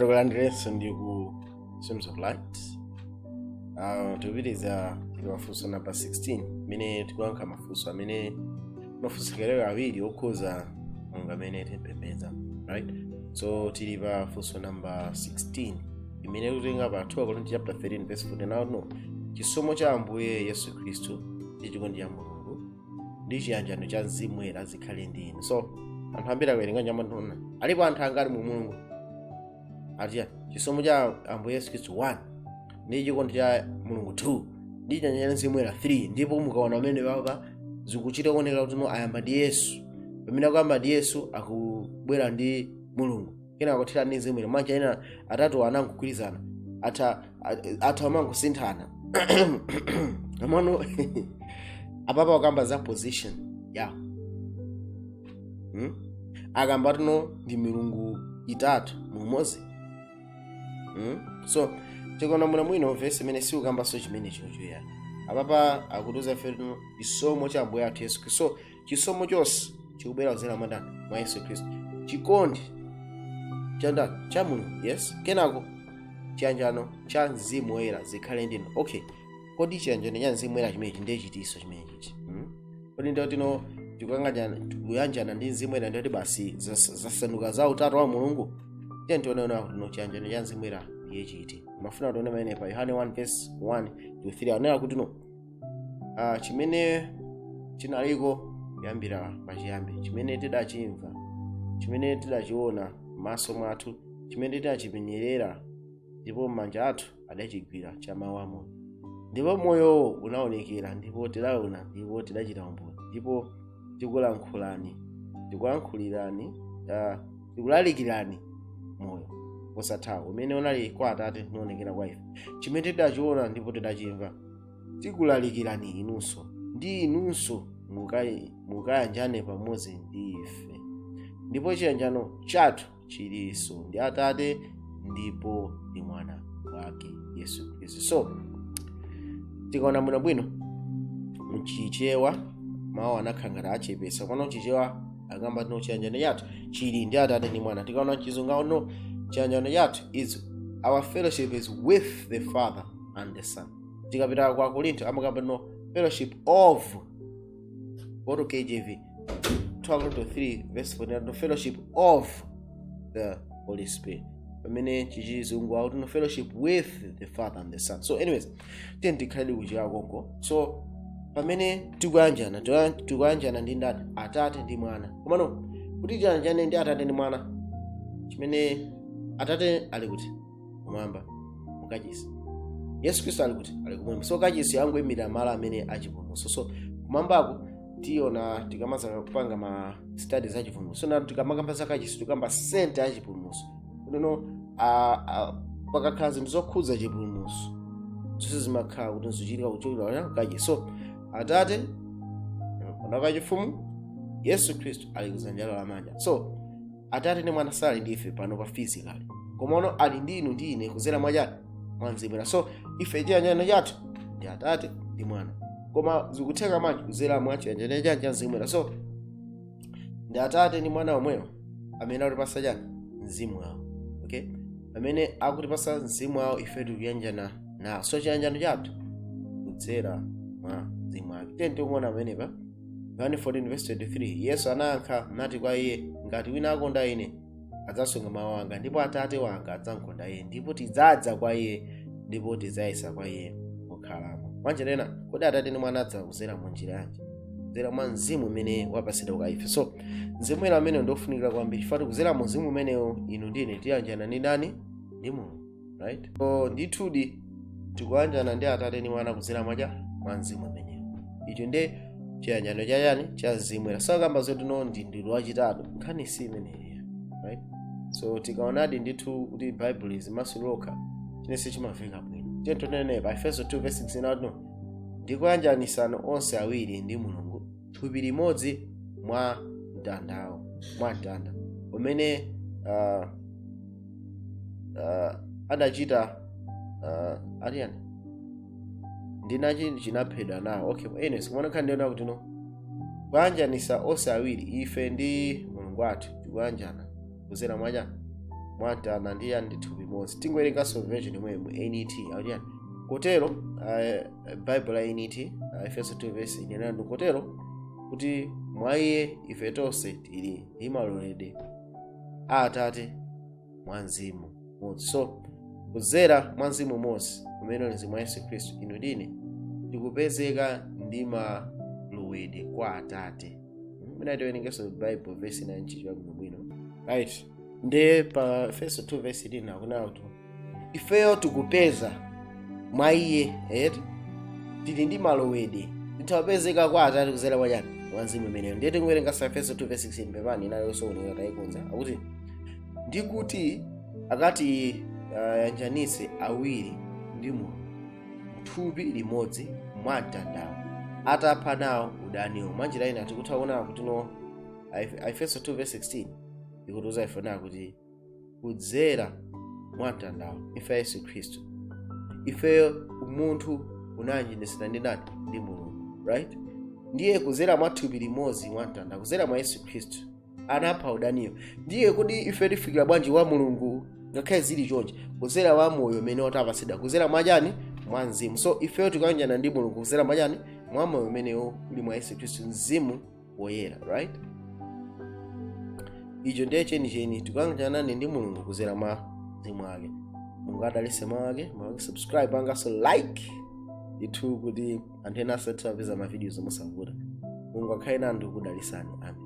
Kulandirenso ndi ku Streams of Light. Tupitiriza mafunso number 16 mene tikuyankha mafunso amene mafunso kelero awiri okhuza monga amene tipembedza, right? So tili pa funso number 16 imene tikutenga pa 2akorinto chapter 13 verse 14. No, chisomo cha Ambuye Yesu Khristu ndi chikondi cha Mulungu ndi chiyanjano cha Mzimu Woyera zikhale ndi inu. So anthu ambiri akuwerenga nyama ndona alipo anthu angati mu Mulungu atiya chisomo cha Ambuye Yesu Khristu 1 ndi chikondi cha Mulungu 2 ndi chiyanjano cha Mzimu Woyera 3. Ndipo mukaona amene baba zikuchita kuoneka kuti no ayamba ndi Yesu, pamene akuyamba ndi Yesu akubwera ndi Mulungu, kena akuthira ndi Mzimu Woyera. Manja ena atatu anangogwirizana athu amangosinthana amano apapa akamba za position ya akamba tino ndi milungu itatu mumodzi. So tikona muna mwino verse imene sikukamba so chimene chochoya apapa akutuza fetu chisomo cha Ambuye athu Yesu Khristu. So chisomo chonse chikubwera kudzera mwa Yesu Khristu. Chikondi cha Mulungu, yes, kenako chiyanjano cha Mzimu Woyera zikhale ndi inu. Okay, kodi chiyanjano cha Mzimu Woyera chimene ndi chitiso chimene chichi kodi ndio tino tikuyanjana ndi Mzimu Woyera ndio basi zasanduka za utatu wa Mulungu? Then tunaona no chiyanjano cha Mzimu Woyera iye chiti mafuna tuone mene pa Yohane 1 verse 1 to 3 anena kuti no chimene chinaliko kuyambira pachiyambi, chimene tidachimva, chimene tidachiona maso mwathu, chimene tidachipenyerera ndipo manja athu adachigwira cha mawu a moyo. Ndipo moyo unaonekera ndipo tidaona ndipo tidachita umboni ndipo tikulankhulirani tikulalikirani moyo osatha umene unali kwa Atate unaonekera kwa ife. Chimene tidachiona ndipo tidachimva tikulalikirani inunso, ndi inunso mukayanjane pamodzi ndi ife. Ndipo chiyanjano chathu chilinso ndi Atate ndipo ndi Mwana wake Yesu Khristu. So tikaona muno bwino mchichewa mawu anakhangata achepesa kono chichewa akamba tino chiyanjano chathu chili ndi Atate ndi Mwana. Tikaona chizunga no chiyanjano chathu is our fellowship is with the Father and the Son. Tikapita kwa Korinto amakamba no fellowship of Bodo KJV 2:3 verse 4, no fellowship of the Holy Spirit. Pamene chichizungu out no fellowship with the Father and the Son. So anyways, then tikhali kuchira konko. So pamene tikuyanjana ndi ndani? Atate ndi Mwana. Komano kuti tiyanjane ndi Atate ndi Mwana, chimene Atate ali kuti kumwamba mukachisi, Yesu Khristu ali kuti ali kumwamba. So kachisi yangu imira mala amene achipulumutso. So kumwambako tiona tikamaza kupanga ma studies achipulumutso. So na tikamakamba za kachisi tikamba center achipulumutso. Pakakhazi mzokhuza chipulumutso zonse zimakhala kuti nzochitika kuchokera kachisi. So Atate anakachifumu, Yesu Khristu ali kudzanja lamanja. So Atate ndi Mwana sali ndi ife pano pa physically, komaano ali ndi inu ndi ine kudzera mwa Mzimu Woyera. So ife chiyanjano chathu ndi Atate ndi Mwana, koma zikutheka manji kudzera mwa chiyanjano cha Mzimu Woyera. So ndi Atate ndi Mwana omwewo amene akutipasa chani? Mzimu wawo. Okay, amene akutipasa mzimu wawo ife tikuyanjana nawo. So chiyanjano chathu kudzera mwa Mzimu wake. Tiyeni tione amene pa Yohane 14 verse 23 Yesu anayankha nati kwa iye, ngati wina akonda ine adzasunga mawu anga, ndipo Atate wanga adzamukonda iye, ndipo tidzadza kwa iye ndipo tidzayesa kwa iye kukhalamo. Mwanjerena kodi Atate ndi Mwana adza kudzera mu njira yanji? Kudzera mwa mzimu umene wapasidwa kwa ife. So mzimu ena amene ndofunikira kwambiri fati kudzera mu mzimu umenewo inu ndine tiyanjana ndi ndani? Ndi Mulungu, right? So ndithudi tikuyanjana ndi Atate ndi Mwana kudzera mwa mzimu umenewo. Icho ndiye chiyanjano cha Mzimu Woyera. So kamba zoti no ndi wachitatu nkhani si imeneyi, right? So tikaonadi ndithu kuti Bible is masuloka chinese chimaveka bwino. Tiyeni tionene pa Efeso 2 verse 16 no ndikuyanjanisana onse awiri ndi Mulungu thupi limodzi mwa mtanda umene adachita aliyani ndinachi chinaphedwa nawo. Okay, anyways kuoneka ndiona kuti no kuyanjanisa onse awiri ife ndi Mulungu wathu tikuyanjana kudzera mwamtanda ndi yani ndi thupi limodzi. Tingowerenganso version imwe mu NET akuti yani kotero Bible la NET Efeso 2 verse 9 kotero kuti mwa iye ife tonse tili ndi malonda a Atate mwa Mzimu umodzi. So kudzera mwa Mzimu umodzi umene uli mwa Yesu Khristu, inu ndine tikupezeka ndi malonda kwa Atate. Muna tiwerengenso Bible verse 9 chichwa bwino. Right. Nde pa Efeso 2 verse 9 akuna kuti ifeyo tikupeza mwa iye tili ndi malonda tikupezeka kwa Atate kudzera mwa yani mwa Mzimu umeneyo. Ndiye tingowerenga Efeso 2 verse 16 pepani nayo sooneka taikonza akuti ndikuti akati yanjanise awiri ndi thupi limodzi mwamtandawo atapha nawo udaniwo. Mwanjira ina tikuthaona kuti no Efeso 2 verse 16 ikutiuza ifona kuti kudzera mwamtandawo ife Yesu Khristu ifeyo umunthu unanjenjesera ndi ndani ndi Mulungu, right? Ndiye kudzera mwa thupi limodzi mwamtanda kudzera mwa Yesu Khristu anapha udaniyo. Ndiye kuti ife tifikira bwanji wa Mulungu ngakhale zili chonje kudzera wa moyo umene watapatsidwa kudzera mwa chani mwa Mzimu. So ifeyo tikayanjana ndi Mulungu kudzera mwa chani mwa moyo umenewo uli mwa Yesu Khristu, Mzimu woyera, right? Icho ndiye chenicheni tikayanjana ndi Mulungu kudzera mwa Mzimu wake. Mulungu adalitse mawu ake, subscribe angaso like itu kuti anthu ena asatha kupeza ma videos osavuta. Mulungu akhale nanu kudalitsani. Amen.